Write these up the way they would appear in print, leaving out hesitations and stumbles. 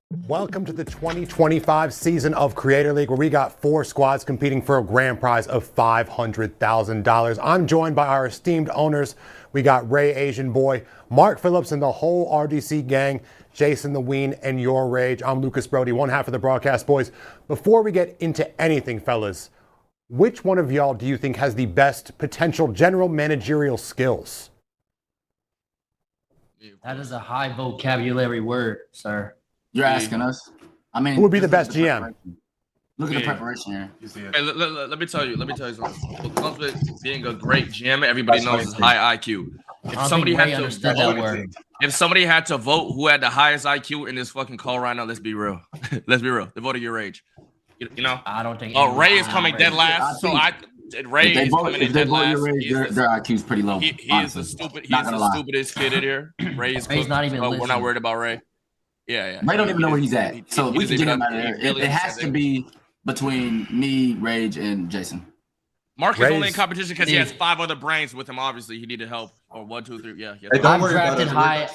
Welcome to the 2025 season of Creator League, where we got 4 squads competing for a grand prize of $500,000. I'm joined by our esteemed owners. We got RayAsianBoy, Mark Phillips, and the whole RDC gang, JasonTheWeen and YourRAGE. I'm Lucas Brody, one half of the broadcast boys. Before we get into anything, fellas, which one of y'all do you think has the best potential general managerial skills? That is a high vocabulary word, sir. You're asking us. I mean, Who would be the best GM? Look at the preparation here. Hey, let me tell you something. What comes with being a great GM, everybody knows is high IQ. If somebody had to vote who had the highest IQ in this fucking call right now, let's be real. Let's be real. They voted YourRAGE. You know? I don't think. Oh, Ray is coming dead last. Ray is coming in dead last. Their IQ's pretty low. He is the stupidest kid in here. Ray's not even listening. We're not worried about Ray. Yeah. Ray don't even know where he's at. So we can get him out of there. It has to be between me, Rage, and Jason. Mark is only in competition because he has 5 other brains with him. Obviously, he needed help. Or 1, 2, 3. Yeah. I've drafted high.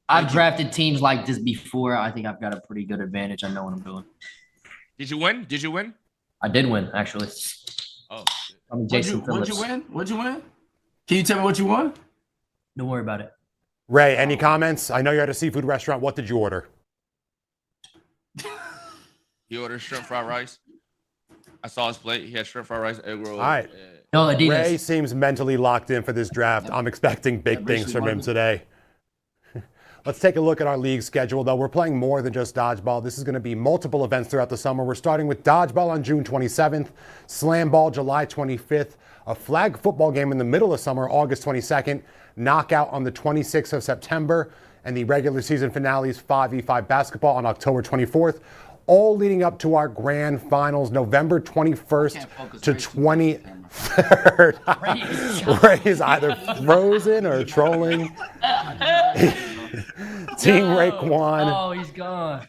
I've drafted teams like this before. I think I've got a pretty good advantage. I know what I'm doing. Did you win? I did win, actually. Oh, shit. I'm Jason Phillips. What'd you win? Can you tell me what you won? Don't worry about it. Ray, any comments? I know you're at a seafood restaurant. What did you order? He ordered shrimp fried rice. I saw his plate. He had shrimp fried rice, egg roll. All right. No, Adidas. Ray seems mentally locked in for this draft. I'm expecting big things from him today. Let's take a look at our league schedule, though. We're playing more than just Dodgeball. This is going to be multiple events throughout the summer. We're starting with Dodgeball on June 27th, Slamball July 25th, a flag football game in the middle of summer, August 22nd, Knockout on the 26th of September, and the regular season finales 5v5 basketball on October 24th, all leading up to our grand finals November 21st to 23rd. Ray is either frozen or trolling. Team Rayquan. Oh, he's gone.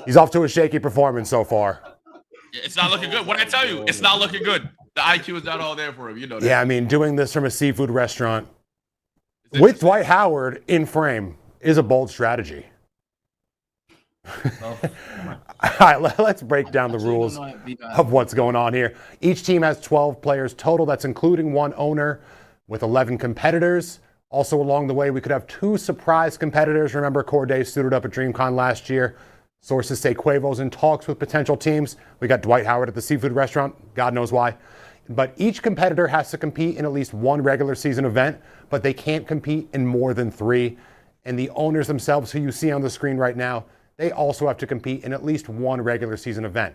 He's off to a shaky performance so far. It's not looking good. What I tell you, it's not looking good. The IQ is not all there for him. You know that. Yeah, I mean, doing this from a seafood restaurant with Dwight Howard in frame is a bold strategy. All right, let's break down the rules of what's going on here. Each team has 12 players total. That's including 1 owner with 11 competitors. Also along the way, we could have 2 surprise competitors. Remember, Corday suited up at DreamCon last year. Sources say Quavo's in talks with potential teams. We got Dwight Howard at the seafood restaurant. God knows why. But each competitor has to compete in at least 1 regular season event, but they can't compete in more than 3. And the owners themselves, who you see on the screen right now, they also have to compete in at least 1 regular season event.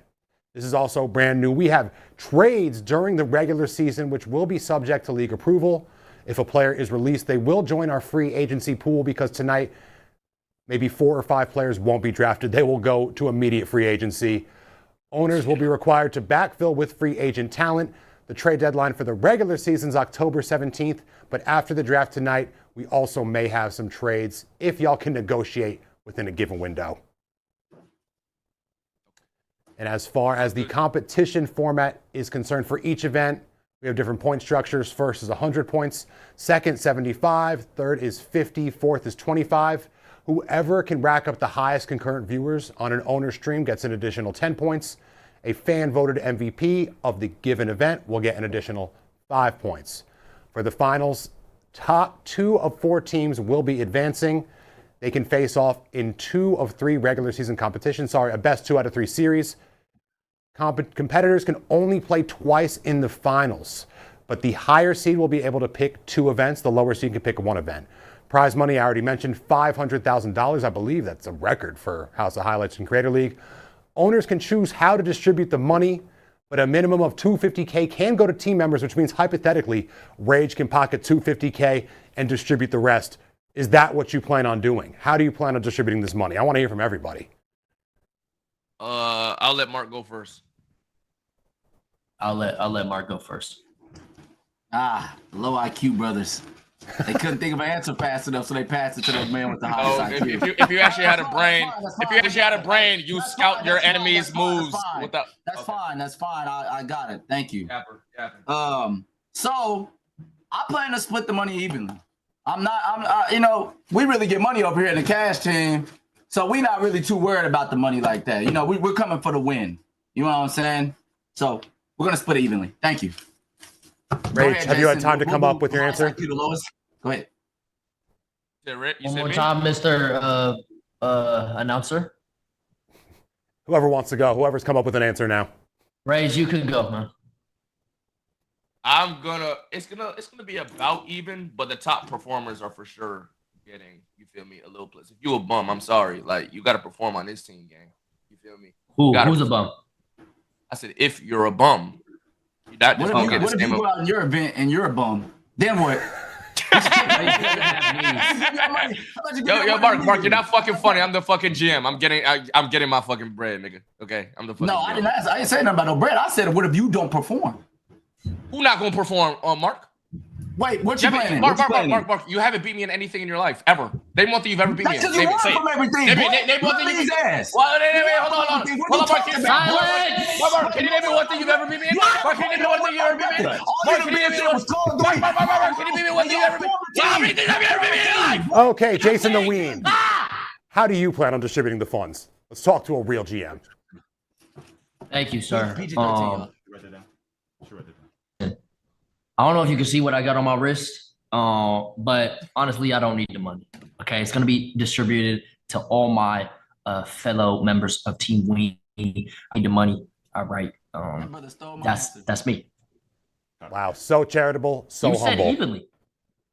This is also brand new. We have trades during the regular season, which will be subject to league approval. If a player is released, they will join our free agency pool, because tonight, maybe 4 or 5 players won't be drafted. They will go to immediate free agency. Owners will be required to backfill with free agent talent. The trade deadline for the regular season is October 17th, but after the draft tonight, we also may have some trades if y'all can negotiate within a given window. And as far as the competition format is concerned for each event, we have different point structures. First is 100 points, second 75, third is 50, fourth is 25. Whoever can rack up the highest concurrent viewers on an owner stream gets an additional 10 points. A fan-voted MVP of the given event will get an additional 5 points. For the finals, top 2 of 4 teams will be advancing. They can face off in 2 of 3 regular season competitions. A best 2 out of 3 series. Competitors can only play twice in the finals, but the higher seed will be able to pick 2 events. The lower seed can pick 1 event. Prize money, I already mentioned, $500,000. I believe that's a record for House of Highlights and Creator League. Owners can choose how to distribute the money, but a minimum of $250K can go to team members, which means hypothetically, Rage can pocket $250K and distribute the rest. Is that what you plan on doing? How do you plan on distributing this money? I want to hear from everybody. I'll let Mark go first. I'll let Mark go first. Low IQ brothers. They couldn't think of an answer fast enough, so they passed it to the man with the highest IQ. If you actually had a brain, you scout your enemy's moves. That's fine. I got it. Thank you. So I plan to split the money evenly. We really get money over here in the cash team. So we not really too worried about the money like that. You know, we're coming for the win. You know what I'm saying? So we're gonna split it evenly. Thank you. Rage, have you had time to come up with your answer? Go ahead. One more time, Mr. Announcer. Whoever wants to go, whoever's come up with an answer now. Rage, you can go, man. It's gonna be about even, but the top performers are for sure getting, you feel me, a little plus. If you a bum, I'm sorry. Like, you gotta perform on this team, gang. You feel me? Who's a bum? I said, if you're a bum, you're not just gonna get the What if same. you go out in your event and you're a bum? Then what? Yo, Mark, you're not fucking funny. I'm the fucking GM. I'm getting my fucking bread, nigga. Okay, I'm the fucking. No, GM. I didn't say nothing about no bread. I said, what if you don't perform? Who not gonna perform, Mark? Wait, what you playing? Mark, you haven't beat me in anything in your life ever. Name one thing you've ever beat me in. That's because you run from everything. Name one thing you beat ass. Hold on. Mark, can you name me one thing you've ever beat me in? Mark, can you name me one thing you've ever beat me in? Mark, can you name me one thing you've ever beat me in? How many things have you ever beat me in your life? Okay, JasonTheWeen. How do you plan on distributing the funds? Let's talk to a real GM. Thank you, sir. I don't know if you can see what I got on my wrist, but honestly, I don't need the money. Okay, it's gonna be distributed to all my fellow members of Team Ween. I need the money. All right, that's me. Wow, so charitable, so you humble. said evenly.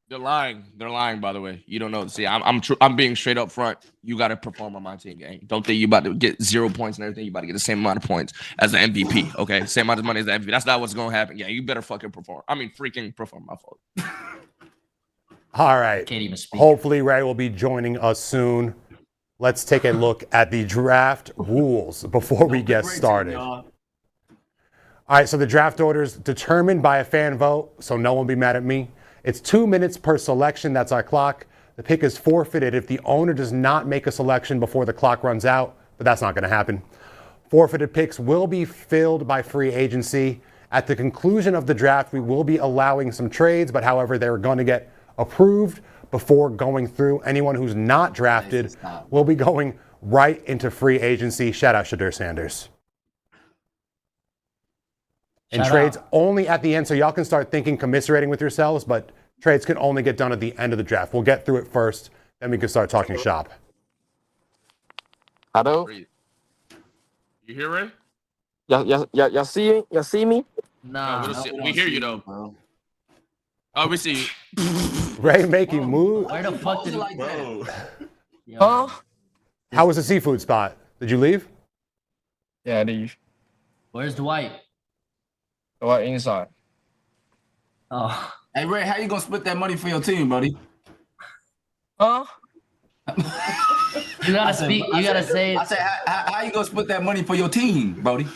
They're lying. They're lying, by the way. You don't know. See, I'm being straight up front. You got to perform on my team, gang. Don't think you about to get 0 points and everything. You about to get the same amount of points as the MVP, okay? Same amount of money as the MVP. That's not what's going to happen. Yeah, you better fucking perform. I mean, freaking perform. My fault. All right. Can't even speak. Hopefully, Ray will be joining us soon. Let's take a look at the draft rules before we get started. All right, so the draft order is determined by a fan vote, so no one be mad at me. It's 2 minutes per selection. That's our clock. The pick is forfeited if the owner does not make a selection before the clock runs out, but that's not going to happen. Forfeited picks will be filled by free agency. At the conclusion of the draft, we will be allowing some trades, but however, they're going to get approved before going through. Anyone who's not drafted will be going right into free agency. Shout out Shadur Sanders. And trades only at the end, so y'all can start thinking, commiserating with yourselves, but trades can only get done at the end of the draft. We'll get through it first, then we can start talking shop. Hello? You hear Ray? You see me? Nah. We hear you, though. Oh, we see you. Ray making moves. Where the fuck did he go? Huh? How was the seafood spot? Did you leave? Yeah, I leave. Where's Dwight? What inside? Oh. Hey, Ray, how you gonna split that money for your team, buddy? Huh? You gotta speak. You gotta say it. I said, how you gonna split that money for your team, Brody?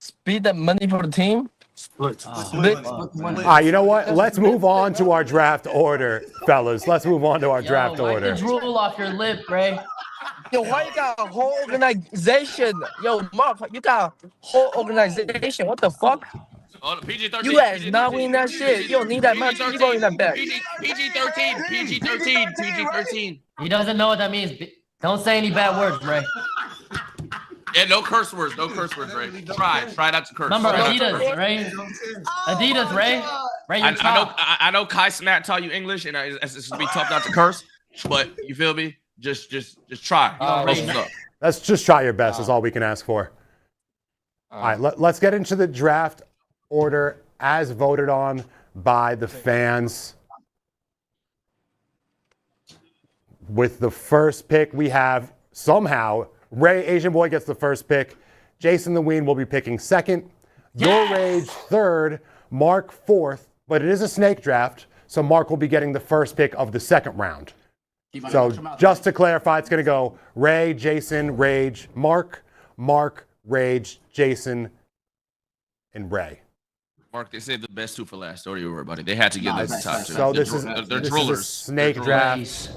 Split the money for the team? Split. All right, you know what? Let's move on to our draft order, fellas. Let's move on to our draft order. Wipe the drool off your lip, Ray. Yo, why you got a whole organization? Yo, Mark, you got a whole organization. What the fuck? Oh, PG-13. You guys not winning that shit. You don't need that much. You go in that bag. PG-13. He doesn't know what that means. Don't say any bad words, Ray. Yeah, no curse words, Ray. Try not to curse. Remember Adidas, Ray. Adidas, Ray. Ray, you I know Kai Snap taught you English, and it's gonna be tough not to curse, but you feel me? Just try. Let's just try your best is all we can ask for. All right, let's get into the draft order as voted on by the fans. With the first pick, we have somehow RayAsianBoy gets the first pick. JasonTheWeen will be picking second. YourRAGE third. Mark fourth. But it is a snake draft, so Mark will be getting the first pick of the second round. So just to clarify, it's going to go Ray, Jason, Rage, Mark, Rage, Jason, and Ray. Mark, they saved the best two for last. Don't you worry about it. They had to give them the top two. So this is a snake draft.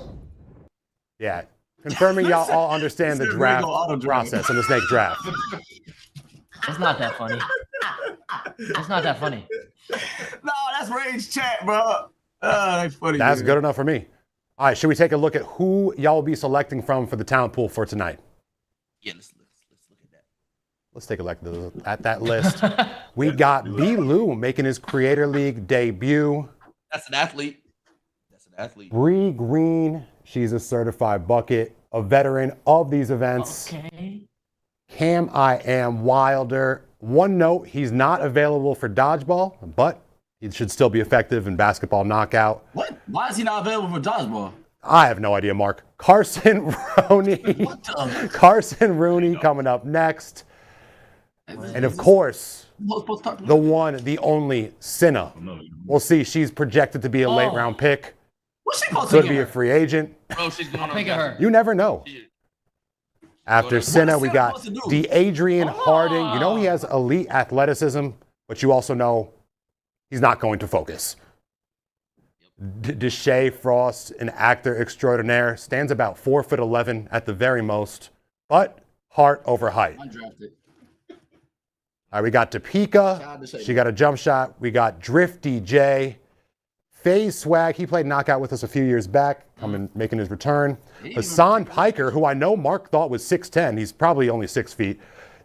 Yeah. Confirming y'all all understand the draft process and the snake draft. It's not that funny. It's not that funny. No, that's Rage chat, bro. That's funny. That's good enough for me. All right, should we take a look at who y'all will be selecting from for the talent pool for tonight? Yeah, let's look at that. Let's take a look at that list. We got B. Lou making his Creator League debut. That's an athlete. That's an athlete. Bree Green, she's a certified bucket, a veteran of these events. Okay. Cam I Am Wilder. One note, he's not available for Dodgeball, but he should still be effective in Basketball Knockout. What? Why is he not available for Dodgeball? I have no idea, Mark. Carson Rooney. What the? Carson Rooney coming up next. And of course, the one, the only, Cinna. We'll see. She's projected to be a late round pick. What's she supposed to Could be a free agent. Bro, she's going Pick at her. You never know. After Cinna, we got DeAdrian Harding. You know he has elite athleticism, but you also know he's not going to focus. Deshae Frost, an actor extraordinaire, stands about 4'11" at the very most, but heart over height. Undrafted. All right, we got Topeka. She got a jump shot. We got Drifty J. FaZe Swag, he played knockout with us a few years back, making his return. Hassan Piker, who I know Mark thought was 6'10". He's probably only 6 feet.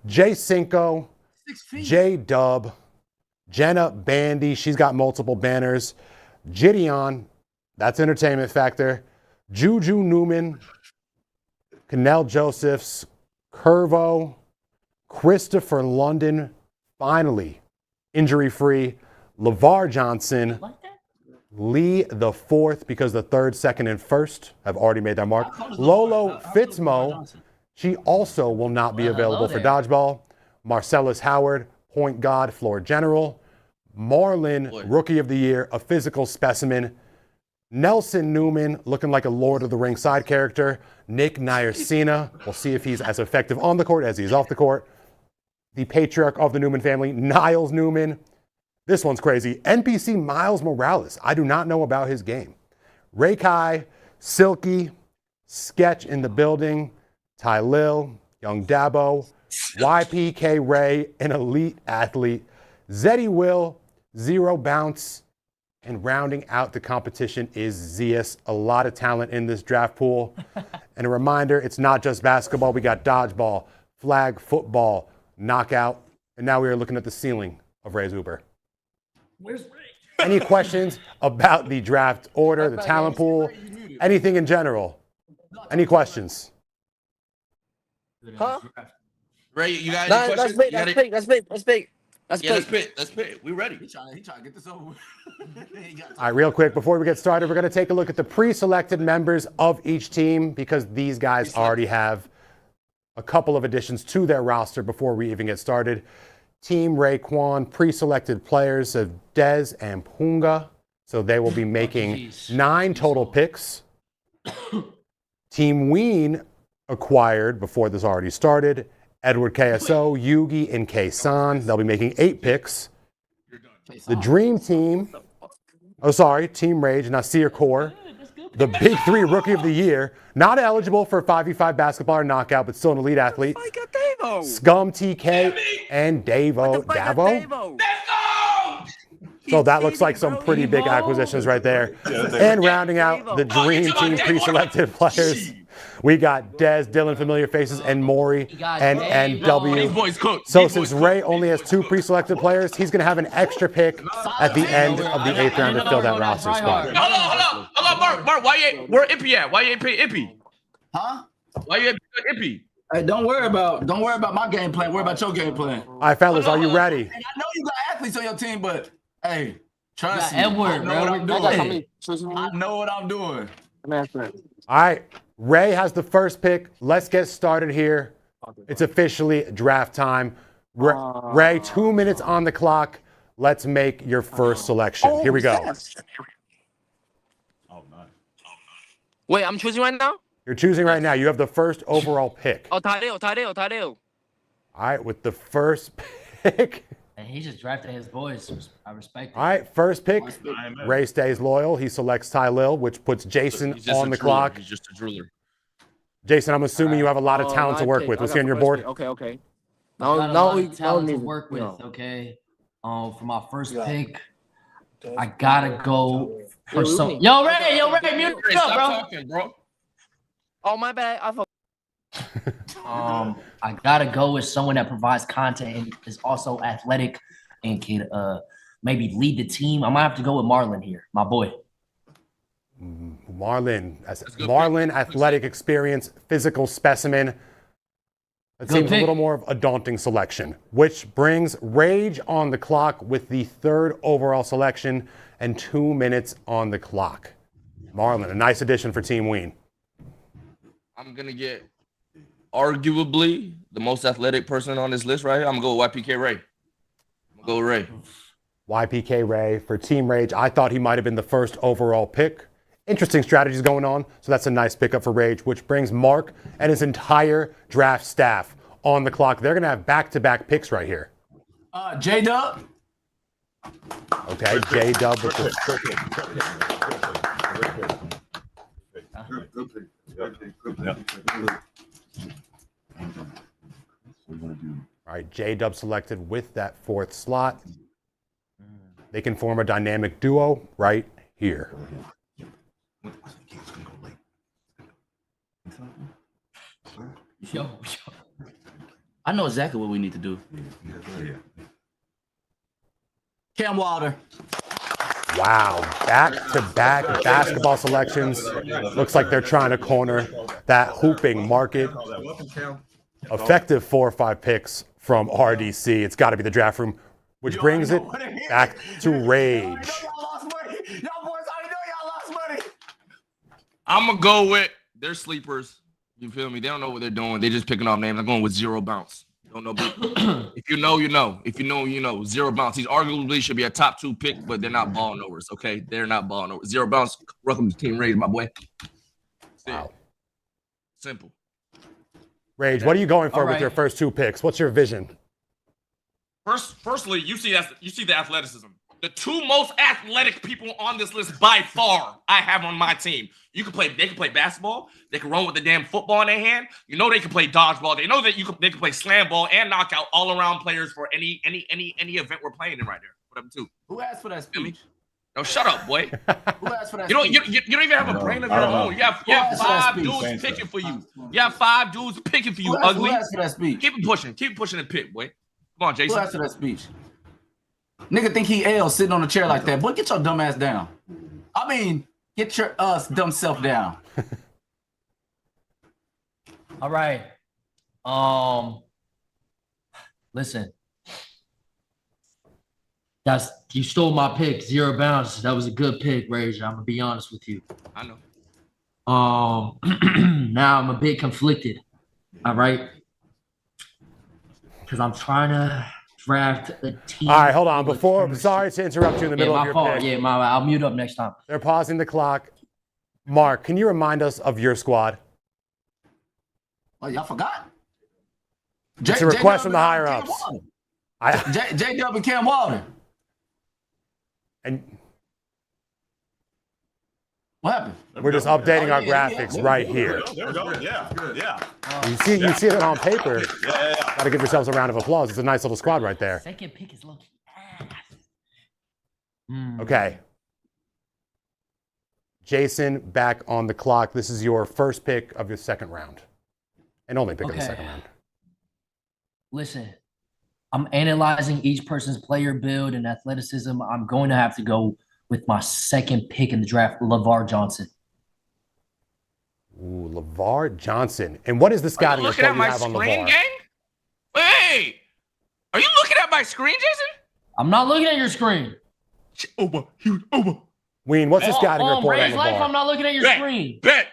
Jay Cinco. 6 feet. J Dub. Jenna Bandy, she's got multiple banners. Gideon, that's entertainment factor. Juju Newman. Canel Josephs. Curvo. Christopher London, finally injury-free. LeVar Johnson. Lee the fourth, because the third, second, and first have already made their mark. Lolo Fitzmo, she also will not be available for Dodgeball. Marcellus Howard, point guard, floor general. Marlin, rookie of the year, a physical specimen. Nelson Newman, looking like a Lord of the Rings side character. Nick Nyersina, we'll see if he's as effective on the court as he is off the court. The patriarch of the Newman family, Niles Newman. This one's crazy. NPC Miles Morales. I do not know about his game. Ray Kai, Silky, Sketch in the building, Ty Lil, Young Dabo, YPK Ray, an elite athlete, Zeddy Will, Zero Bounce, and rounding out the competition is Zeus. A lot of talent in this draft pool. And a reminder, it's not just basketball. We got dodgeball, flag football, knockout, and now we are looking at the ceiling of Ray's Uber. Where's Ray? Any questions about the draft order, the talent pool, anything in general? Any questions? Huh? Ray, you got Nah, any let's questions? pick. Let's pick. Let's pick. Let's pick. Let's Yeah, pick. let's pick. We ready. He trying to get this over with. All right, real quick, before we get started, we're going to take a look at the pre-selected members of each team because these guys already have a couple of additions to their roster before we even get started. Team Rayquan pre-selected players of Dez and Punga, so they will be making 9 total picks. Team Ween acquired, before this already started, Edward KSO, Yugi, and K-San. They'll be making 8 picks. The Dream Team, Team Rage, Nasir Kaur, the Big 3 Rookie of the Year, not eligible for 5v5 basketball or knockout, but still an elite athlete. Scum TK and Davo. Davo? So that looks like some pretty big acquisitions right there. And rounding out the Dream Team pre-selected players, we got Dez, Dylan, Familiar Faces, and Maury and NW. So since Ray only has 2 pre-selected players, he's going to have an extra pick at the end of the 8th round to fill that roster spot. Hold on, Mark. Where Ippy at? Why you ain't pick Ippy? Huh? Why you ain't pick Ippy? Hey, don't worry about my game plan. Worry about your game plan. All right, fellas, are you ready? And I know you got athletes on your team, but hey, trust me. Edward, I know what I'm bro. doing. I know what I'm doing. All right, Ray has the first pick. Let's get started here. It's officially draft time. Ray, 2 minutes on the clock. Let's make your first selection. Here we go. Wait, I'm choosing right now? You're choosing right now. You have the first overall pick. Tadeo. All right, with the first pick. And he just drafted his boys. I respect it. All right, first pick. Ray stays loyal. He selects Ty Lil, which puts Jason on the clock. He's just a driller. Jason, I'm assuming you have a lot of talent to work with. What's he on your board? Okay. Got a lot of talent to work with. Okay. For my first pick, I gotta go Or something. Yo, Ray, mute Ray, up, stop bro. talking, bro. Oh, my bad. I forgot. I gotta go with someone that provides content and is also athletic and can maybe lead the team. I might have to go with Marlon here, my boy. Marlon, athletic experience, physical specimen. That Good seems pick. a little more of a daunting selection, which brings Rage on the clock with the 3rd overall selection and 2 minutes on the clock. Marlon, a nice addition for Team Ween. I'm gonna get arguably the most athletic person on this list right here. I'm gonna go with YPK Ray. I'm gonna go with Ray. YPK Ray for Team Rage. I thought he might have been the 1st overall pick. Interesting strategies going on, so that's a nice pickup for Rage, which brings Mark and his entire draft staff on the clock. They're going to have back-to-back picks right here. J-Dub. Okay, J-Dub with the... All right, J-Dub selected with that 4th slot. They can form a dynamic duo right here. Yo. I know exactly what we need to do. Cam Wilder. Wow, back-to-back basketball selections. Looks like they're trying to corner that hooping market. Effective 4 or 5 picks from RDC. It's got to be the draft room, which brings it back to Rage. Y'all lost money. Y'all boys already know y'all lost money. I'm gonna go with their sleepers. You feel me? They don't know what they're doing. They're just picking off names. I'm going with Zero Bounce. Don't know. If you know, you know. If you know, you know. Zero Bounce. He's arguably should be a top 2 pick, but they're not ball knowers. Okay, they're not ball knowers. Zero Bounce. Welcome to Team Rage, my boy. Wow. Simple. Rage, what are you going for All with right. your first 2 picks? What's your vision? Firstly, you see the athleticism. The 2 most athletic people on this list by far I have on my team. They can play basketball. They can run with the damn football in their hand. You know they can play dodgeball. They know that they can play Slamball and knockout all around players for any event we're playing in right there. Whatever too. Who asked for that speech? No, shut up, boy. Who asked for that You don't speech? you don't even have a brain of your own. You have 5 dudes picking for you. You have 5 dudes picking for you, ugly. Who asked for that speech? Keep it pushing. Keep pushing the pick, boy. Come on, Who Jason. asked for that speech? Nigga think he L sitting on a chair like that. Boy, get your dumb ass down. I mean, get your dumb self down. All right. Listen. You stole my pick, Zero Bounce. That was a good pick, Rage. I'm gonna be honest with you. I know. Now I'm a bit conflicted. All right. Because I'm trying to draft a team. All right, hold on. Sorry to interrupt you in the middle of my your fault. pick. Yeah, I'll mute up next time. They're pausing the clock. Mark, can you remind us of your squad? Oh, y'all forgot? It's a request from the higher-ups. J-Dub and Cam Wilder. And What happened? we're just updating our graphics right here. There we go. Yeah. You see it on paper. Got to give yourselves a round of applause. It's a nice little squad right there. Second pick is looking ass. Okay. Jason, back on the clock. This is your first pick of your 2nd round. And only pick of the 2nd round. Listen, I'm analyzing each person's player build and athleticism. I'm going to have to go with my 2nd pick in the draft, LeVar Johnson. Ooh, LeVar Johnson. And what is the scouting report you have on LeVar? Gang? Wait, are you looking at my screen, Jason? I'm not looking at your screen. Ween, what's the scouting report on Ray's life, I'm LeVar? not looking at your screen. Bet.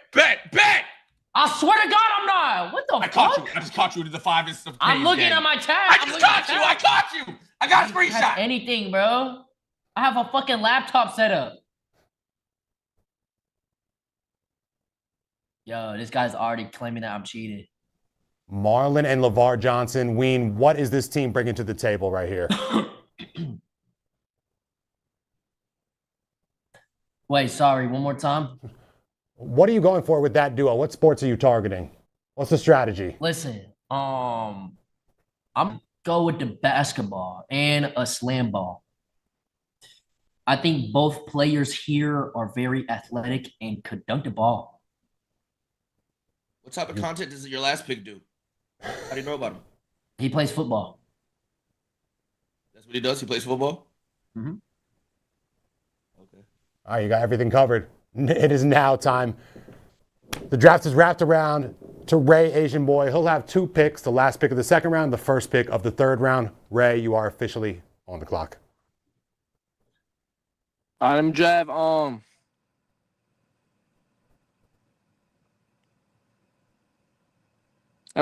I swear to God, I'm not. What the I fuck? caught you. I just caught you with the 5 inches of I'm pain, looking gang. at my tab. I just caught you. I caught you. I got a don't have screenshot. anything, bro. I have a fucking laptop set up. Yo, this guy's already claiming that I'm cheated. Marlon and LeVar Johnson. Ween, what is this team bringing to the table right here? Wait, sorry, one more time. What are you going for with that duo? What sports are you targeting? What's the strategy? Listen, I'm go with the basketball and a slam ball. I think both players here are very athletic and could dunk the ball. What type of content does your last pick do? How do you know about him? He plays football. That's what he does. He plays football. Mm-hmm. Okay. All right, you got everything covered. It is now time. The draft is wrapped around to RayAsianBoy. He'll have 2 picks, the last pick of the second round, the first pick of the third round. Ray, you are officially on the clock. I'm drive I'm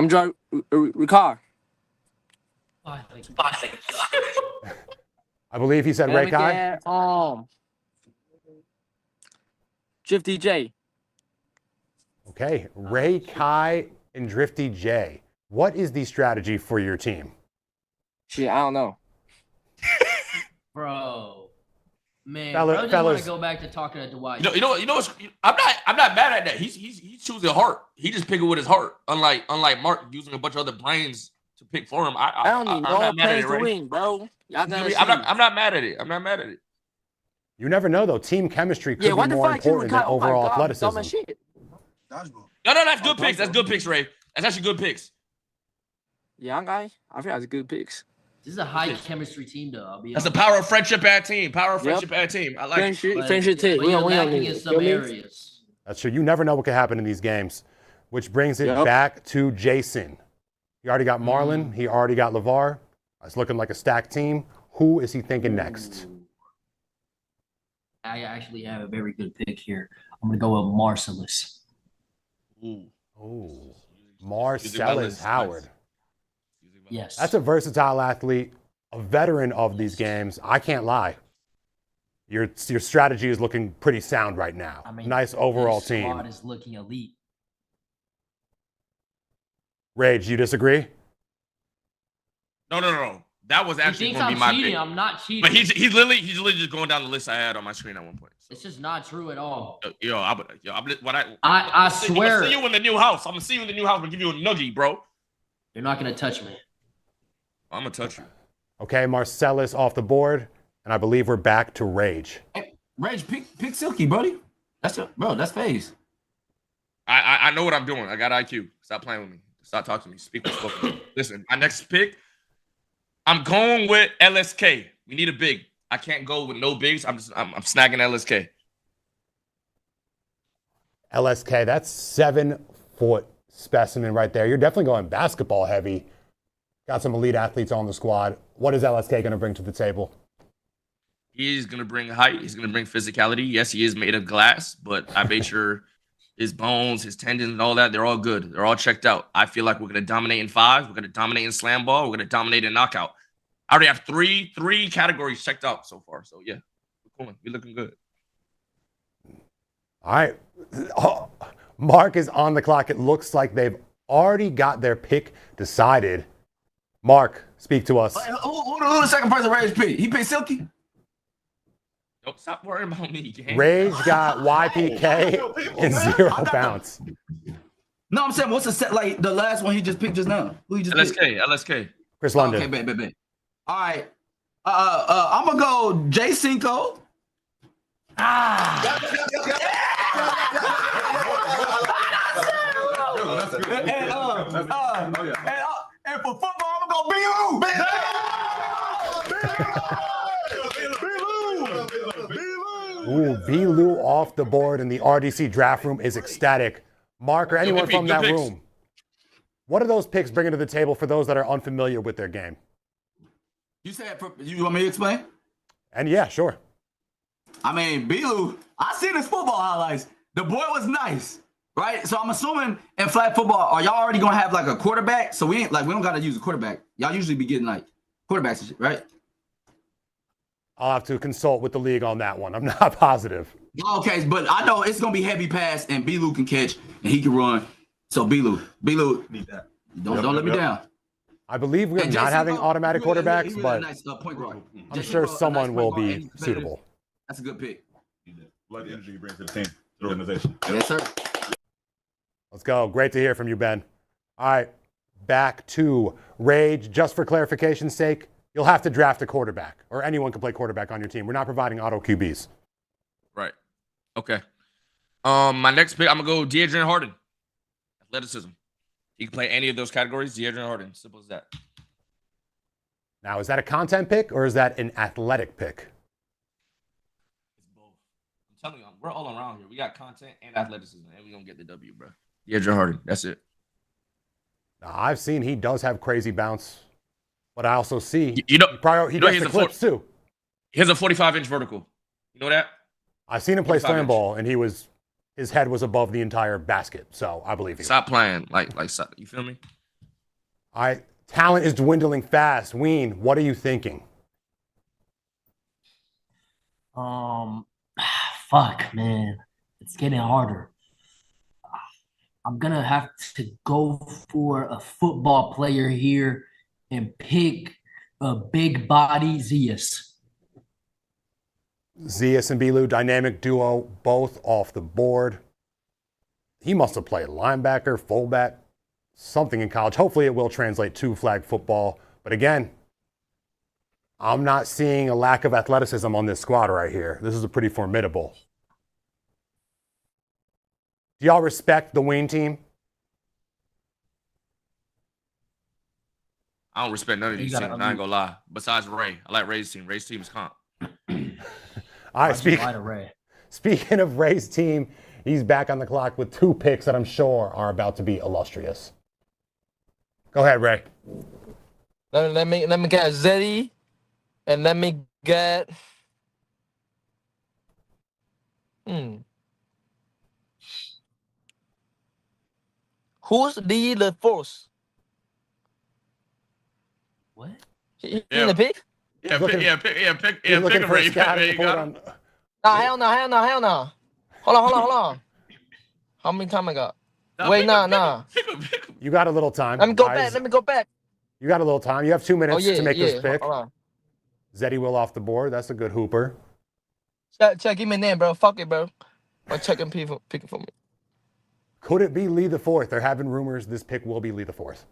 drive Ricard. I believe he said Ray Kai. Drifty J. Okay, Ray Kai and Drifty J. What is the strategy for your team? Shit, I don't know. Bro. Man, Fellas- I just want fellas. to go back to talking to Dwight. You know. I'm not mad at that. He's choosing heart. He just picking with his heart. Unlike Mark using a bunch of other brains to pick for him. I don't need no plays to win, bro. Y'all gotta I'm not mad at it. I'm not mad at it. You never know, though. Team chemistry could what be the more fuck you important than Ricard? Oh my overall God, athleticism. dumb as shit. Dodgeball. No, that's good picks. That's good picks, Ray. That's actually good picks. Yeah, I feel that's good picks. This is a high chemistry team, though. I'll be That's the honest. power of friendship at team. Power of friendship at team. I like it. Friendship too. But We you're don't lacking need in it. some Feel me? areas. That's true. You never know what could happen in these games, which brings it Yep. back to Jason. He already got Marlon. He already got LeVar. It's looking like a stacked team. Who is he thinking next? I actually have a very good pick here. I'm going to go with Marcellus. Oh, Marcellus Howard. Yes. That's a versatile athlete, a veteran of these games. I can't lie. Your strategy is looking pretty sound right now. I mean, Nice overall this team. squad is looking elite. Rage, you disagree? No. That was He actually thinks going to I'm be my cheating. pick. I'm not cheating. But he's literally just going down the list I had on my screen at one point. It's just not true at all. I swear. I'm gonna see you in the new house. I'm gonna see you in the new house. I'm gonna give you a nuggie, bro. You're not going to touch me. I'm gonna touch you. Okay, Marcellus off the board, and I believe we're back to Rage. Hey, Rage, pick Silky, buddy. That's phase. I know what I'm doing. I got IQ. Stop playing with me. Stop talking to me. Speak with spoken. Listen, my next pick, I'm going with LSK. We need a big. I can't go with no bigs. I'm snagging LSK. LSK, that's 7-foot specimen right there. You're definitely going basketball heavy. Got some elite athletes on the squad. What is LSK going to bring to the table? He's gonna bring height. He's gonna bring physicality. Yes, he is made of glass, but I made sure his bones, his tendons, and all that, they're all good. They're all checked out. I feel like we're gonna dominate in 5. We're gonna dominate in Slamball. We're gonna dominate in knockout. I already have three categories checked out so far. So yeah, we're cool. We're looking good. All right. Oh, Mark is on the clock. It looks like they've already got their pick decided. Mark, speak to us. Who the second person Rage pick? He picked Silky? Don't stop worrying about me, gang. Rage got YPK and 0 bounce. No, I'm saying what's the set like the last one he just picked just now? Who he just picked? LSK. Chris London. Okay, bet. All right. I'm gonna go J5. And for football, I'm gonna go Ooh, B-Lou off the board, and the RDC draft room is ecstatic. Mark or anyone from that room, what are those picks bringing to the table for those that are unfamiliar with their game? You said you want me to explain? And yeah, sure. I mean, B-Lou, I seen his football highlights. The boy was nice, right? So I'm assuming in flag football, are y'all already gonna have like a quarterback? So we don't gotta use a quarterback. Y'all usually be getting like quarterbacks and shit, right? I'll have to consult with the league on that one. I'm not positive. Okay, but I know it's gonna be heavy pass, and B-Lou can catch and he can run. So B-Lou, Need that. don't let me down. I believe we're And not J5, having automatic he really quarterbacks, but nice point guard. I'm J5, sure a nice someone point will guard, and be he's competitive. suitable. That's a good pick. Like the energy you bring to the team, to the organization. Yes, sir. Let's go. Great to hear from you, Ben. All right, back to Rage. Just for clarification's sake, you'll have to draft a quarterback, or anyone can play quarterback on your team. We're not providing auto QBs. Right. Okay. My next pick, I'm gonna go DeAndre Harden. Athleticism. He can play any of those categories. DeAndre Harden. Simple as that. Now, is that a content pick or is that an athletic pick? It's both. I'm telling you, we're all around here. We got content and athleticism, and we're gonna get the W, bro. DeAndre Harden. That's it. Now, I've seen he does have crazy bounce, but I also see he gets the clips too. He has a 45-inch vertical. You know that? I've seen him play Slamball, and his head was above the entire basket, so I believe you. Stop playing like you feel me? Talent is dwindling fast. Ween, what are you thinking? Fuck, man. It's getting harder. I'm going to have to go for a football player here and pick a big body Zeus. Zeus and Bilu, dynamic duo, both off the board. He must have played linebacker, fullback, something in college. Hopefully it will translate to flag football. But again, I'm not seeing a lack of athleticism on this squad right here. This is a pretty formidable. Do y'all respect the Ween team? I don't respect none of these teams. I ain't gonna lie. Besides Ray. I like Ray's team. Ray's team is comp. All right, speaking of Ray's team, he's back on the clock with 2 picks that I'm sure are about to be illustrious. Go ahead, Ray. Let me get Zeddy, and let me get who's the force? What? He in the pick? Yeah, pick a Ray. Nah, hell no. Hold on. How many time I got? Wait, nah. You got a little time. Let me go back. You got a little time. You have 2 minutes to make this pick. Hold on. Zeddy will off the board. That's a good hooper. Check give me a name, bro. Fuck it, bro. I'm checking people picking for me. Could it be Lee the Fourth? They're having rumors this pick will be Lee the Fourth.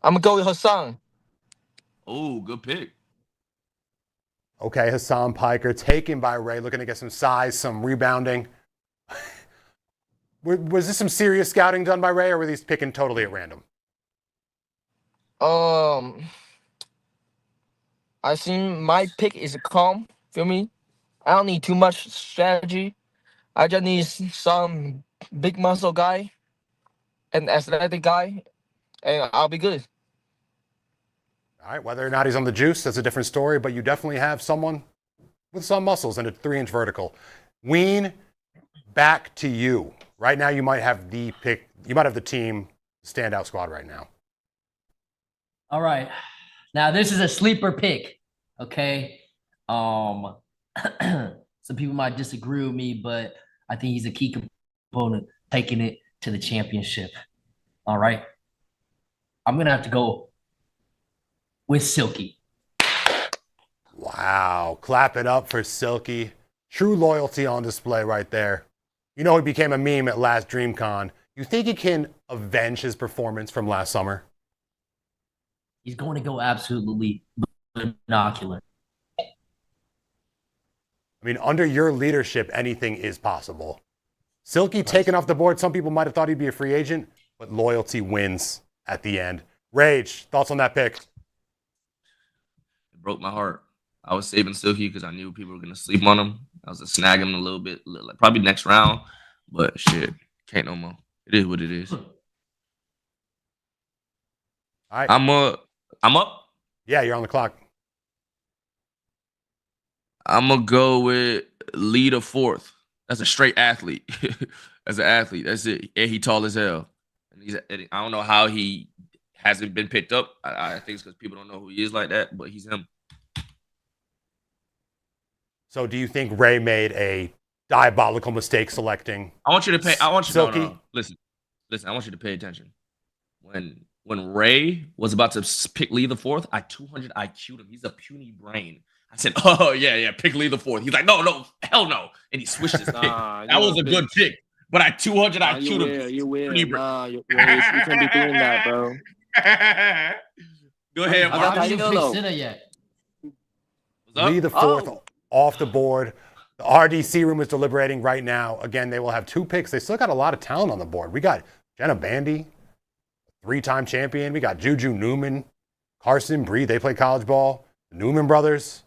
I'm gonna go with Hassan. Oh, good pick. Okay, Hassan Piker taken by Ray, looking to get some size, some rebounding. Was this some serious scouting done by Ray, or were these picking totally at random? I think my pick is calm. Feel me? I don't need too much strategy. I just need some big muscle guy, an athletic guy, and I'll be good. All right, whether or not he's on the juice, that's a different story, but you definitely have someone with some muscles and a 3-inch vertical. Ween, back to you. Right now, you might have the pick. You might have the team standout squad right now. All right. Now, this is a sleeper pick, okay? Some people might disagree with me, but I think he's a key component taking it to the championship. All right? I'm going to have to go with Silky. Wow. Clap it up for Silky. True loyalty on display right there. You know he became a meme at last DreamCon. You think he can avenge his performance from last summer? He's going to go absolutely binocular. I mean, under your leadership, anything is possible. Silky taken off the board. Some people might have thought he'd be a free agent, but loyalty wins at the end. Rage, thoughts on that pick? It broke my heart. I was saving Silky because I knew people were going to sleep on him. I was going to snag him a little bit, like probably next round. But shit, can't no more. It is what it is. All right. I'm up. Yeah, you're on the clock. I'm going to go with Lee the Fourth. That's a straight athlete. As an athlete, that's it. And he tall as hell. And I don't know how he hasn't been picked up. I think it's because people don't know who he is like that, but he's him. So do you think Ray made a diabolical mistake selecting? I want you to pay. I want you Silky? No. Listen. I want you to pay attention. When Ray was about to pick Lee the Fourth, I 200 IQ'd him. He's a puny brain. I said, "Oh yeah, pick Lee the Fourth." He's like, "No, hell no," and he switched his pick. That was a good pick, but I 200 IQ'd him. You will. You can't be doing that, bro. Go ahead, I got I haven't Mark. even Taylor. picked Sinner yet. What's up? Lee the fourth Oh. off the board. The RDC room is deliberating right now. Again, they will have 2 picks. They still got a lot of talent on the board. We got Jenna Bandy, 3-time champion. We got Juju Newman, Carson Bree. They play college ball. The Newman brothers.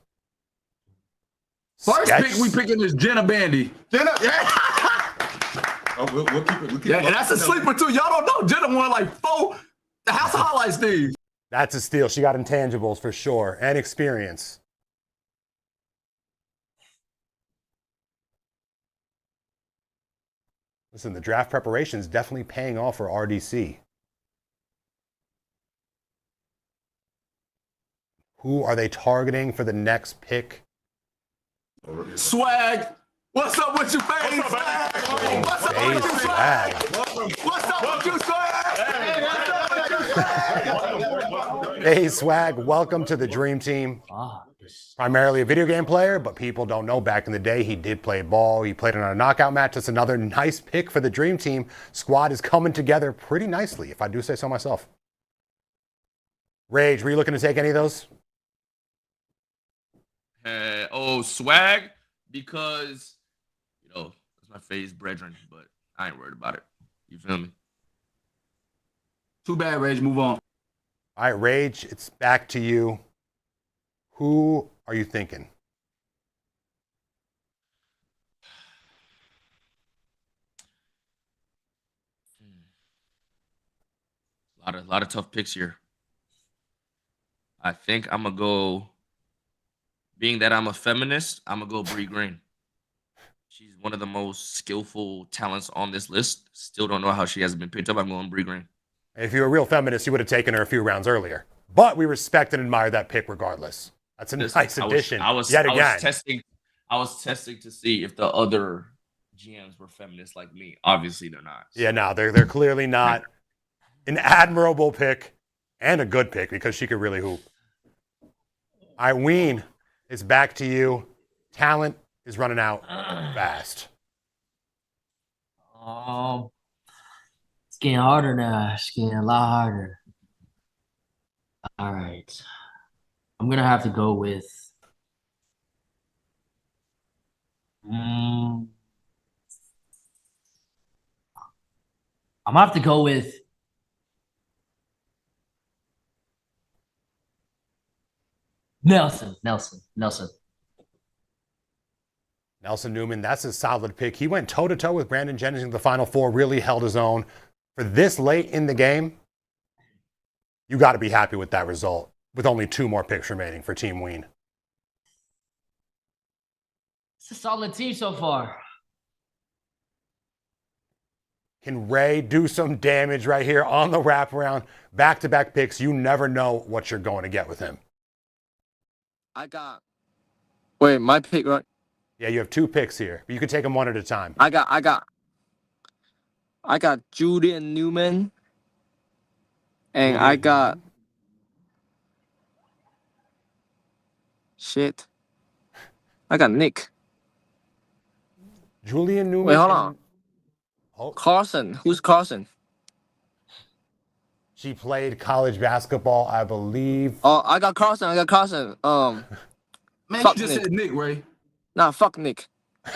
First Sketch. pick we picking is Jenna Bandy. Jenna, yeah. Oh, we'll keep it. We'll keep Yeah, it. and that's a sleeper too. Y'all don't know. Jenna won like 4 the House of Highlights things. That's a steal. She got intangibles for sure and experience. Listen, the draft preparation is definitely paying off for RDC. Who are they targeting for the next pick? Swag. What's up with you, FaZe? What's up, Swag? What's up FaZe with you, Swag. Swag? What's up with you, Swag? Hey, Swag, welcome to the Dream Team. Primarily a video game player, but people don't know back in the day he did play ball. He played in a knockout match. That's another nice pick for the Dream Team. Squad is coming together pretty nicely, if I do say so myself. Rage, were you looking to take any of those? Swag, because that's my FaZe brethren, but I ain't worried about it. You feel me? Too bad, Rage. Move on. All right, Rage, it's back to you. Who are you thinking? A lot of tough picks here. I think I'm gonna go. Being that I'm a feminist, I'm gonna go Bree Green. She's one of the most skillful talents on this list. Still don't know how she hasn't been picked up. I'm going Bree Green. If you were a real feminist, you would have taken her a few rounds earlier. But we respect and admire that pick regardless. That's a nice addition. I was testing to see if the other GMs were feminists like me. Obviously, they're not. Yeah, no, they're clearly not. An admirable pick and a good pick because she could really hoop. All right, Ween, it's back to you. Talent is running out fast. It's getting harder now. It's getting a lot harder. All right. I'm gonna have to go with I'm gonna have to go with Nelson. Nelson Newman, that's a solid pick. He went toe-to-toe with Brandon Jennings in the Final Four, really held his own. For this late in the game, you got to be happy with that result, with only 2 more picks remaining for Team Ween. It's a solid team so far. Can Ray do some damage right here on the wraparound? Back-to-back picks, you never know what you're going to get with him. Wait, my pick, right? Yeah, you have 2 picks here, but you can take them one at a time. I got Julian Newman, and I got Nick. Julian Newman. Wait, hold on. Oh, Carson. Who's Carson? she played college basketball, I believe. Oh, I got Carson. Man, Fuck you just Nick. said Nick, Ray. Nah, fuck Nick. If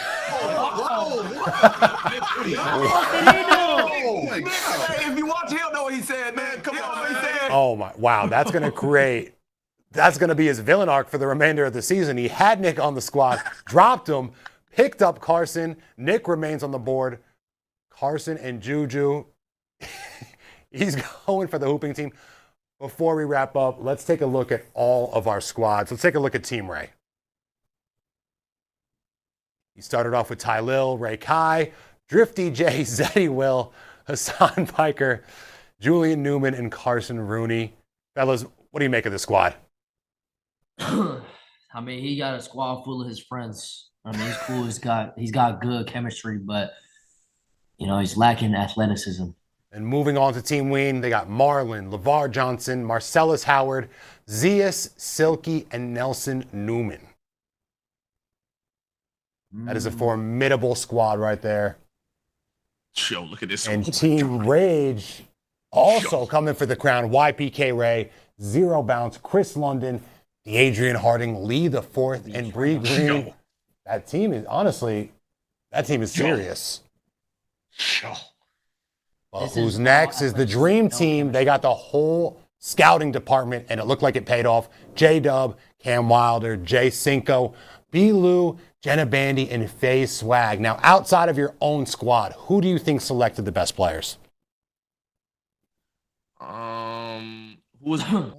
you watch, he'll know what he said, man. Come on, he said. Oh my! Wow, that's going to create. That's going to be his villain arc for the remainder of the season. He had Nick on the squad, dropped him, picked up Carson. Nick remains on the board. Carson and Juju. He's going for the hooping team. Before we wrap up, let's take a look at all of our squads. Let's take a look at Team Ray. He started off with Ty Lil, Ray Kai, Drifty J, Zeddy Will, Hassan Piker, Julian Newman, and Carson Rooney. Fellas, what do you make of this squad? I mean, he got a squad full of his friends. I mean, he's cool. He's got good chemistry, but he's lacking athleticism. And moving on to Team Ween, they got Marlon, LeVar Johnson, Marcellus Howard, Zeus, Silky, and Nelson Newman. That is a formidable squad right there. Yo, look at this And one. Team Rage, Also coming for the crown, YPK Ray, Zero Bounce, Chris London, Adrian Harding, Lee the Fourth, and Bree Green. That team is honestly, that team is serious. Well, who's next is the Dream Team. They got the whole scouting department, and it looked like it paid off. J-Dub, Cam Wilder, Jay Cinco, B. Lou, Jenna Bandy, and Faye Swag. Now, outside of your own squad, who do you think selected the best players? Who was I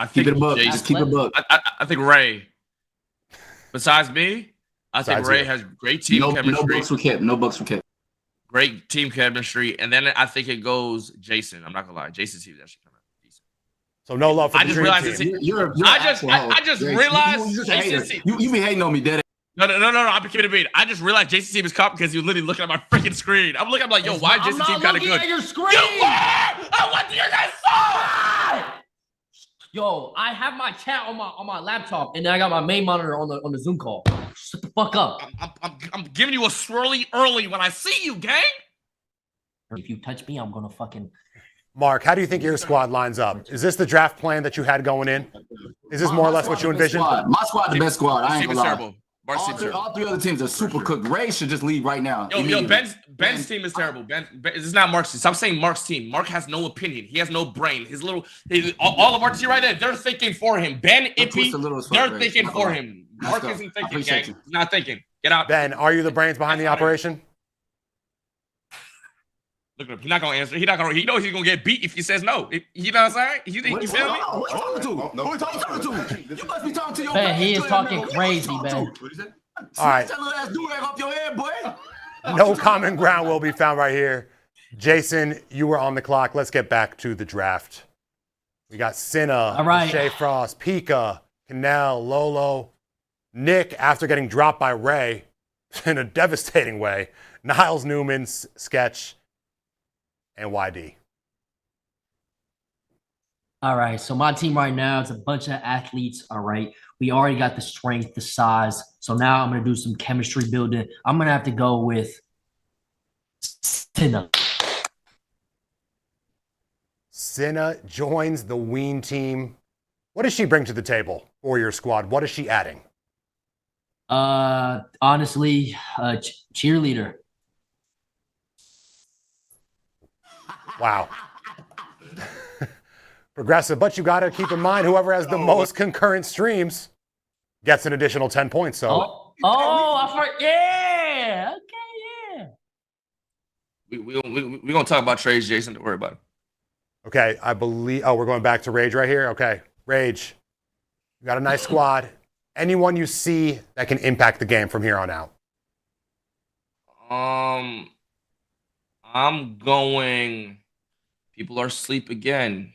Keep think it a buck. Jason- Just keep it a buck. I think Ray. Besides me, I think Besides Ray you. has great team No chemistry. bucks were kept. No bucks were kept. Great team chemistry, and then I think it goes Jason. I'm not gonna lie, Jason's team is actually kind of decent. So no love for I the just Dream realized Team. it's- You're I an just- actual I hoe. just Jason, realized you just a hater. Jason's- You be hating on me, dead. No. I'm keeping it beat. I just realized Jason's team is caught because he was literally looking at my freaking screen. I'm like, yo, why Jason's team kind of good? At your screen. I went to your guys' side. Yo, I have my chat on my laptop, and then I got my main monitor on the Zoom call. Shut the fuck up. I'm giving you a swirly early when I see you, gang. If you touch me, I'm gonna fucking. Mark, how do you think your squad lines up? Is this the draft plan that you had going in? Is this more or less what you envisioned? My squad, the best squad. I ain't Team is gonna lie. terrible. Mark's team is terrible. All three other teams are super cooked. Ray should just leave right now. Yo, immediately. Ben's team is terrible. Ben, this is not Mark's team. Stop saying Mark's team. Mark has no opinion. He has no brain. All of our team right there, they're thinking for him. Ben, Ippy, they're thinking for him. Mark isn't thinking, gang. He's not thinking. Get out. Ben, are you the brains behind the operation? Look at him. He's not gonna answer. He knows he's gonna get beat if he says no. You know what I'm saying? You feel me? Who you talking to? Who you talking to? You must be talking to your Ben, man. he is What talking you crazy, talking Ben. to? All right. Tell her that do-rag off your head, boy. No common ground will be found right here. Jason, you were on the clock. Let's get back to the draft. We got Cinna, All right. Shea Frost, Pika, Canal, Lolo, Nick, after getting dropped by Ray in a devastating way, Niles Newman, Sketch, and YD. All right, so my team right now is a bunch of athletes. All right, we already got the strength, the size. So now I'm gonna do some chemistry building. I'm gonna have to go with Cinna. Cinna joins the Ween team. What does she bring to the table for your squad? What is she adding? Honestly, cheerleader. Wow. Progressive, but you got to keep in mind whoever has the most concurrent streams gets an additional 10 points. So, I forgot. Yeah. Okay. Yeah. We're gonna talk about trades, Jason. Don't worry about it. okay, I believe. Oh, we're going back to Rage right here. Okay, Rage, you got a nice squad. Anyone you see that can impact the game from here on out? I'm going. People are asleep again.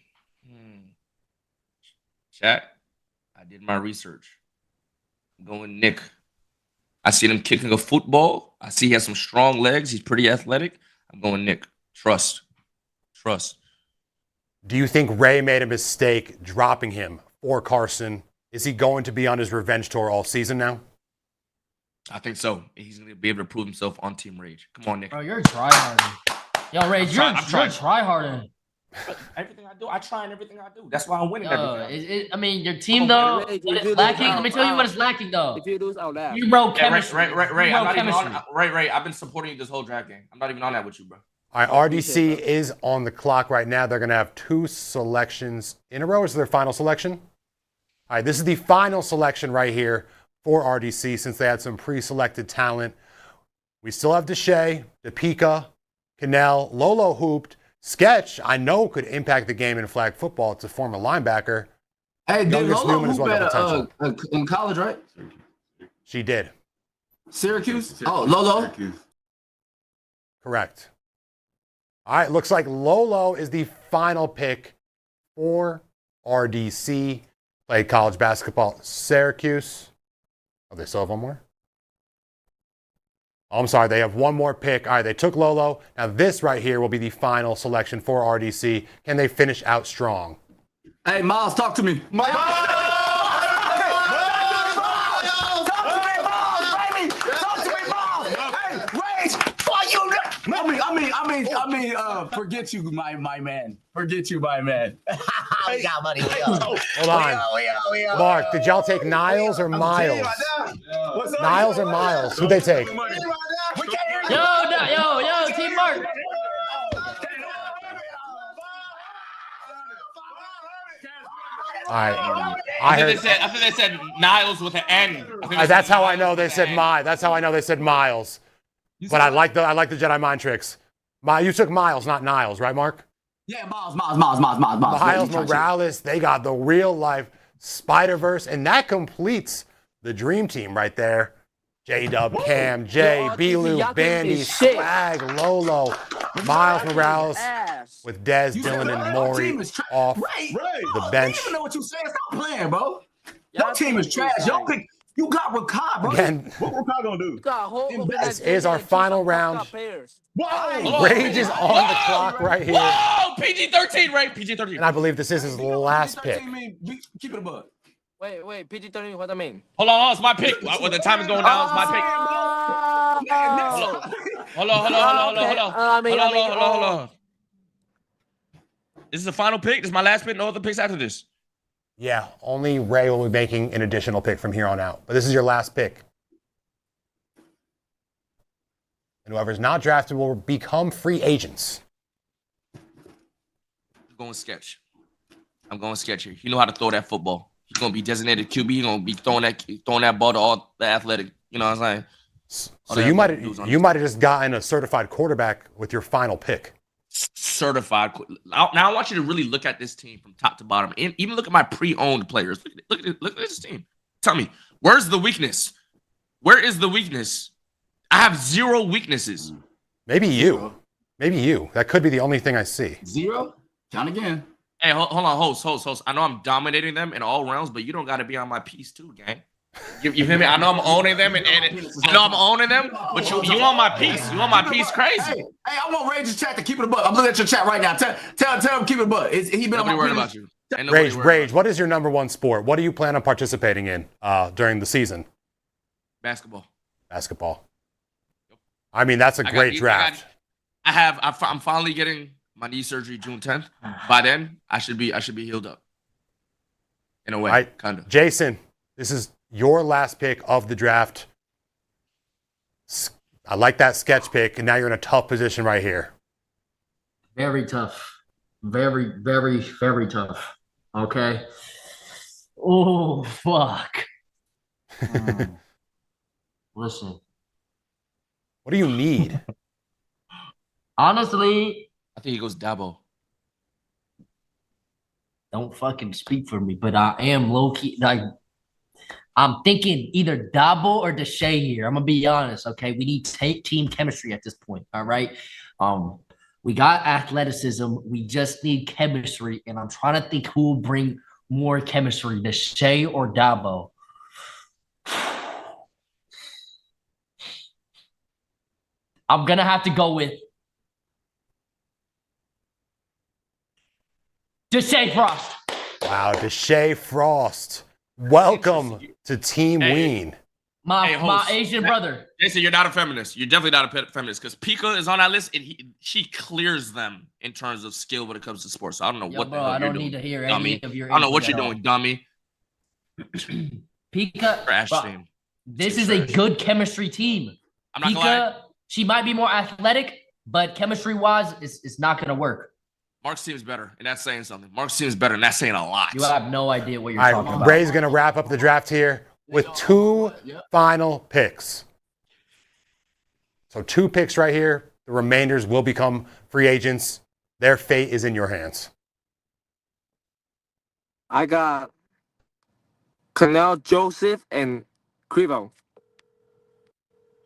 Chat. I did my research. I'm going Nick. I see him kicking a football. I see he has some strong legs. He's pretty athletic. I'm going Nick. Trust. Do you think Ray made a mistake dropping him for Carson? Is he going to be on his revenge tour all season now? I think so. He's going to be able to prove himself on Team Rage. Come on, Nick. Bro, you're tryharding. Yo, Ray, you're tryharding. Everything I do, I try and everything I do. That's why I'm winning everything. I mean, your team though, Ray, what if you is lacking? lose Let me tell you what is lacking though. If you lose, I'll laugh. You broke Yeah, chemistry. Ray, You I'm broke not even chemistry. on. Ray, I've been supporting you this whole draft game. I'm not even on that with you, bro. All right, RDC is on the clock right now. They're going to have 2 selections in a row. Is their final selection? All right, this is the final selection right here for RDC since they had some pre-selected talent. We still have Deshae, DePika, Canel, Lolo hooped. Sketch, I know, could impact the game in flag football. It's a former linebacker. Hey, did Youngest Lolo Newman as hoop well got at in college, right? She did. Syracuse? Oh, Lolo? Correct. All right, looks like Lolo is the final pick for RDC. Played college basketball at Syracuse. Oh, they still have one more? Oh, I'm sorry, they have one more pick. All right, they took Lolo. Now this right here will be the final selection for RDC. Can they finish out strong? Hey, Miles, talk to me. Miles! Talk to me, Miles! Hey, Rage! Fuck you! I'm Forget you, my man. Forget you, my man. We got money. Hold on. Mark, did y'all take Niles or Miles? Niles or Miles? Who'd they take? Yo, Team Mark. All right. I think they said Niles with an N. That's how I know they said Miles. That's how I know they said Miles. But I like the Jedi mind tricks. You took Miles, not Niles, right, Mark? Yeah, Miles. Miles Morales, they got the real life Spider-Verse, and that completes the dream team right there. J-Dub, Cam, Jay, B-Lou, Bandy, Swag, Lolo, Miles Morales with Dez, Dylan, and Maury off the bench. You know what you saying? Stop playing, bro. Your team is trash. You got Rakai, bro. Again, What Rakai gonna do? this is our final round. Whoa! Rage is on the clock right here. Whoa! PG-13, right? PG-13. And I believe this is his last pick. Keep it a buck. Wait, PG-13, what I mean? Hold on, it's my pick. When the time is going down, it's my pick. Hold on. This is the final pick. This is my last pick. No other picks after this. Yeah, only Ray will be making an additional pick from here on out. But this is your last pick. And whoever's not drafted will become free agents. I'm going sketch here. You know how to throw that football. He's going to be designated QB. He's going to be throwing that ball to all the athletic. You know what I'm saying? So you might have just gotten a certified quarterback with your final pick. Certified. Now I want you to really look at this team from top to bottom, and even look at my pre-owned players. Look at this team. Tell me, where's the weakness? Where is the weakness? I have zero weaknesses. Maybe you. That could be the only thing I see. Zero? Count again. Hey, hold on, host. I know I'm dominating them in all rounds, but you don't got to be on my piece too, gang. You feel me? I know I'm owning them, and I know I'm owning them, but you on my piece. You on my piece crazy. Hey, I want Rage's chat to keep it a buck. I'm looking at your chat right now. Tell him keep it a buck. He been on my worried about you. Rage, what is your number one sport? What do you plan on participating in during the season? Basketball. I mean, that's a great draft. I'm finally getting my knee surgery June 10th. By then, I should be healed up. In a way, right. kind of. Jason, this is your last pick of the draft. I like that sketch pick, and now you're in a tough position right here. Very tough. Very, very, very tough. Okay. Oh, fuck. Listen. What do you need? Honestly, I think he goes Dabo. Don't fucking speak for me, but I am low-key, like, I'm thinking either Dodgeball or Deshae here. I'm gonna be honest, okay? We need team chemistry at this point, all right? We got athleticism. We just need chemistry, and I'm trying to think who will bring more chemistry, Deshae or Dodgeball. I'm gonna have to go with Deshae Frost. Wow, Deshae Frost. Welcome to Team Ween. My Asian brother. Jason, you're not a feminist. You're definitely not a feminist because Pika is on that list and she clears them in terms of skill when it comes to sports. So I don't know what the hell you're doing. I don't need to hear any of your. I don't know what you're doing, dummy. Pika, trash bro, team. This is a good chemistry team. I'm not gonna lie. She might be more athletic, but chemistry-wise, it's not going to work. Mark's team is better, and that's saying something. Mark's team is better, and that's saying a lot. You have no idea what you're talking about. Ray's going to wrap up the draft here with two final picks. So 2 picks right here. The remainders will become free agents. Their fate is in your hands. I got Canal, Joseph, and Crevo.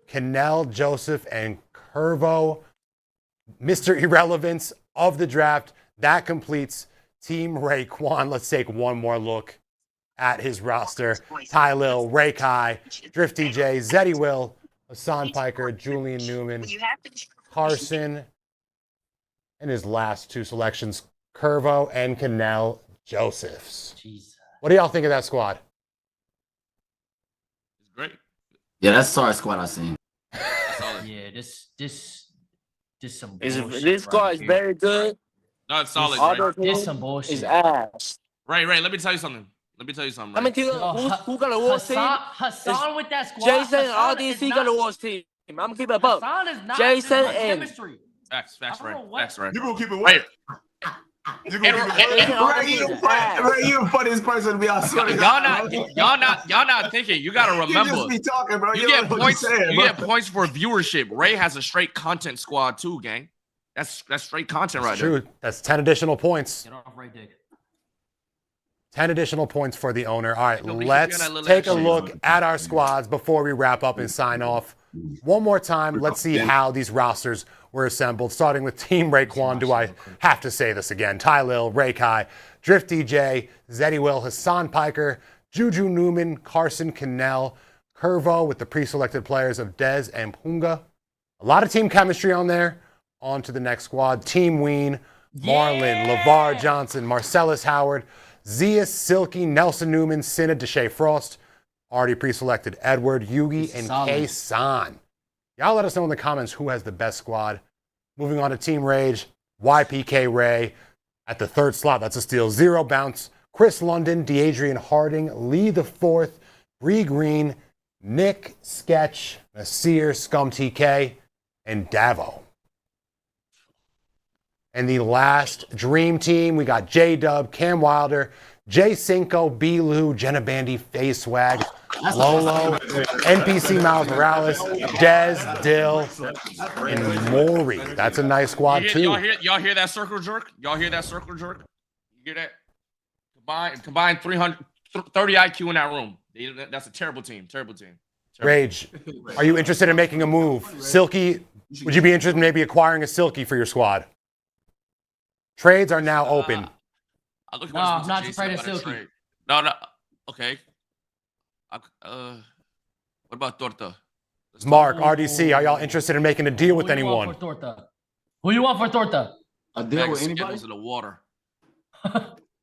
Cannell, Joseph, and Curvo. Mr. Irrelevance of the draft. That completes Team Rayquan. Let's take one more look at his roster. Ty Lil, Ray Kai, Drifty J, Zeddy Will, Hassan Piker, Julian Newman, Carson, and his last 2 selections, Curvo and Cannell Josephs. Jeez. What do y'all think of that squad? It's great. Yeah, that's the sorry squad I seen. Yeah, this This some Is bullshit this squad right is here. very good. No, it's solid, Other Ray. This some team bullshit. is ass. Ray, let me tell you something. Let me tell you something. I Ray. mean, who got a worst team? Hassan with that squad. Jason, Hassan is RDC got a worst team. I'm gonna keep it up. Hassan is not. Jason there's no and chemistry. Facts, I don't Ray. know what- Facts, Ray. You gonna keep it Ray, what? You gonna and- keep it what? Ray, you the funniest person to be on. y'all not thinking. You gotta You remember. just be talking, bro. You don't get know what points. you're saying, You bro. get points for viewership. Ray has a straight content squad too, gang. That's straight content right True. That's 10 additional points. Get off right dick. 10 additional points for the owner. All right, Yo, we let's should get that little take a action. look at our squads before we wrap up and sign off. One more time, let's see how these rosters were assembled, starting with Team Rayquan. Do I have to say this again? Ty Lil, Ray Kai, Drift DJ, Zeddy Will, Hassan Piker, Juju Newman, Carson Cannell, Curvo with the pre-selected players of Dez and Punga. A lot of team chemistry on there. On to the next squad. Team Ween, Marlon, LeVar Johnson, Marcellus Howard, Zeus, Silky, Nelson Newman, Cinna, Deshae Frost, already pre-selected Edward, Yugi, and K-San. Y'all let us know in the comments who has the best squad. Moving on to Team Rage, YPK Ray at the third slot. That's a steal. 0 bounce. Chris London, DeAdrian Harding, Lee the fourth, Bree Green, Nick Sketch, Nasir, Scum TK, and Davo. And the last dream team, we got J-Dub, Cam Wilder, Jay Cinco, B. Lou, Jenna Bandy, Face Swag, Lolo, NPC Miles Morales, Dez, Dill, and Maury. That's a nice squad, too. Y'all hear that circle jerk? Y'all hear that circle jerk? You hear that? Combine 330 IQ in that room. That's a terrible team. Terrible team. Rage, are you interested in making a move? Silky, would you be interested in maybe acquiring a Silky for your squad? Trades are now open. No, I'm not afraid of Silky. No. Okay. What about Torta? Mark, RDC, are y'all interested in making a deal with Who you want anyone? for Torta? Who you want for Torta? A deal with anybody? In the water.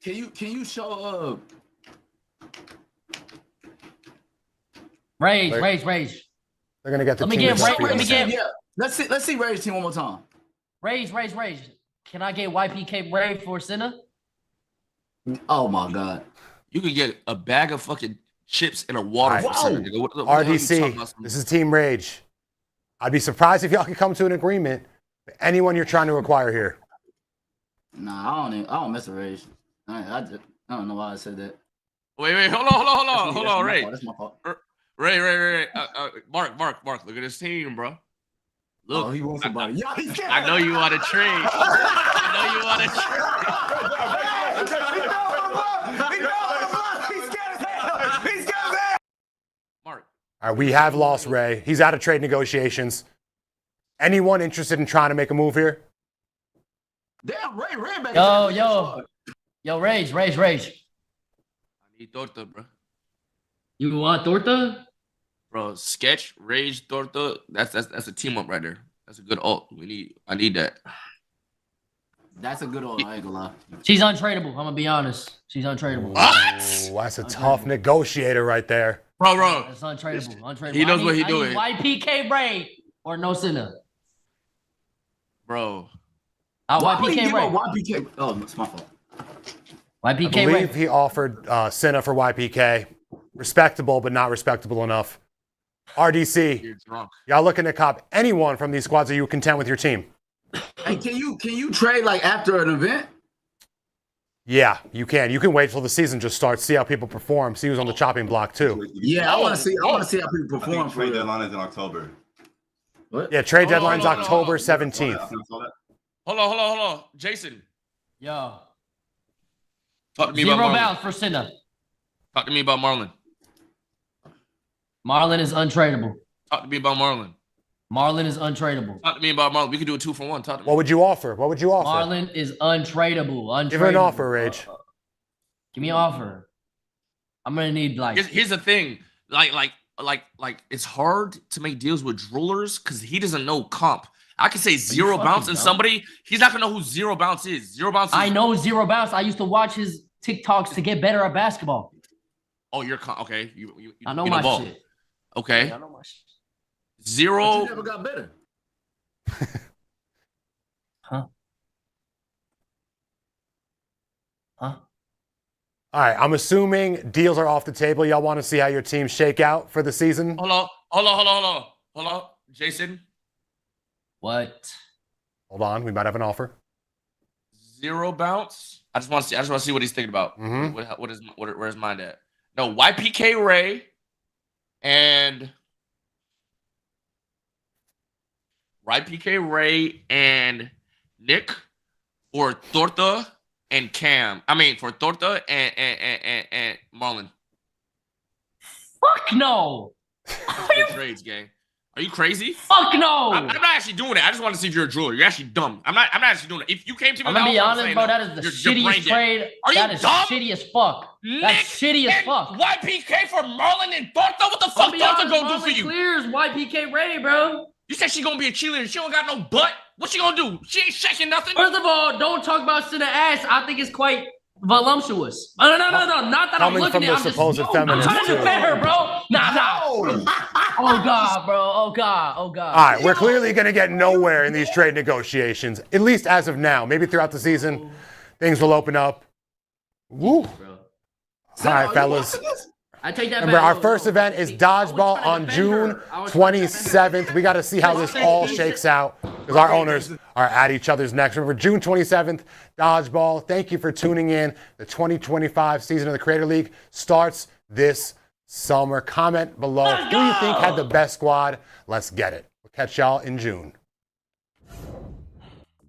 Can you show Rage. They're gonna get the Let me team. get to Ray- let me speed. get- Let's see Ray's team one more time. Rage. Can I get YPK Ray for Cinna? Oh my god. You could get a bag of fucking chips in a water. All right. Center, nigga. What the hell you talking about? RDC, this is Team Rage. I'd be surprised if y'all could come to an agreement. Anyone you're trying to acquire here. Nah, I don't mess with Rage. I don't know why I said that. Wait, hold on, Ray. That's my fault. Ray. Mark, look at this team, bro. Look, Oh, he wants somebody. Yeah, he's scared. I know you want to trade. I know you want to trade. He's scared. Mark, All right, we have lost Ray. He's out of trade negotiations. Anyone interested in trying to make a move here? Damn, Ray back. Yo, Rage. I need Torta, bro. You want Torta? Bro, Sketch, Rage, Torta. That's a team up right there. That's a good ult. I need that. That's a good one. I ain't gonna lie. She's untradeable. I'm gonna be honest. She's untradeable. Ooh, that's a tough negotiator right there. Bro. It's untradeable. He knows what he I doing. need YPK Ray or no Cinna. Bro. YPK Ray. YPK. Oh, it's my fault. I YPK believe Ray. he offered Cinna for YPK. Respectable, but not respectable enough. RDC, You're drunk. y'all looking to cop anyone from these squads? Are you content with your team? Hey, can you trade like after an event? Yeah, you can. You can wait till the season just starts, see how people perform, see who's on the chopping block too. Yeah, I want to see how people I perform. think trade deadline is in October. What? Yeah, trade Hold on, deadline's hold on, October I saw 17th. that. Hold on. Jason, Yo. talk to me 0 about Marlon. bounce for Cinna. Talk to me about Marlon. Marlon is untradeable. Talk to me about Marlon. Marlon is untradeable. Talk to me about Marlon. We could do a 2-for-1. Talk to me. What would you offer? Marlon is untradeable. Give her an offer, Rage. Give me an offer. I'm gonna need Here's the thing. Like it's hard to make deals with droolers because he doesn't know comp. I can say 0 bounce and somebody, he's not gonna know who 0 bounce is. 0 bounce is, I know 0 bounce. I used to watch his TikToks to get better at basketball. Oh, you're okay. You I know you my ball. shit. Okay. Yeah, I know my shit. 0. But you never got better. Huh? All right, I'm assuming deals are off the table. Y'all want to see how your teams shake out for the season? Hold on. Jason, What? Hold on, we might have an offer. 0 bounce. I just want to see what he's thinking about. Mhm. Where's mine at? No, YPK Ray and Nick, or Torta and Cam. I mean, for Torta and Marlon. Fuck no. Good trades, gang. Are you crazy? Fuck no. I'm not actually doing it. I just want to see if you're a drooler. You're actually dumb. I'm not actually doing it. If you came to me, I'm gonna be without honest, saying bro. no, That is the you're brain shittiest dead. trade. Are you That is dumb? shitty as fuck. That's shitty as fuck. YPK for Marlon and Torta? What the I'll fuck be Torta honest, gonna do for Marlon you? clears YPK Ray, bro. You said she gonna be a cheerleader. She don't got no butt. What she gonna do? She ain't shaking nothing. First of all, don't talk about sitting ass. I think it's quite voluptuous. No. Not that I'm Coming looking from at. the I'm just. supposed I'm feminists, trying to too. defend her, bro. Nah. Oh God, bro. Oh God. All right, we're clearly going to get nowhere in these trade negotiations, at least as of now. Maybe throughout the season, things will open up. Woo. Bro. All right, fellas. I take that Remember, back. our first event is Dodgeball on June 27th. We got to see how this all shakes out because our owners are at each other's necks. Remember, June 27th, Dodgeball. Thank you for tuning in. The 2025 season of the Creator League starts this summer. Comment below who you think had the best squad. Let's get it. We'll catch y'all in June.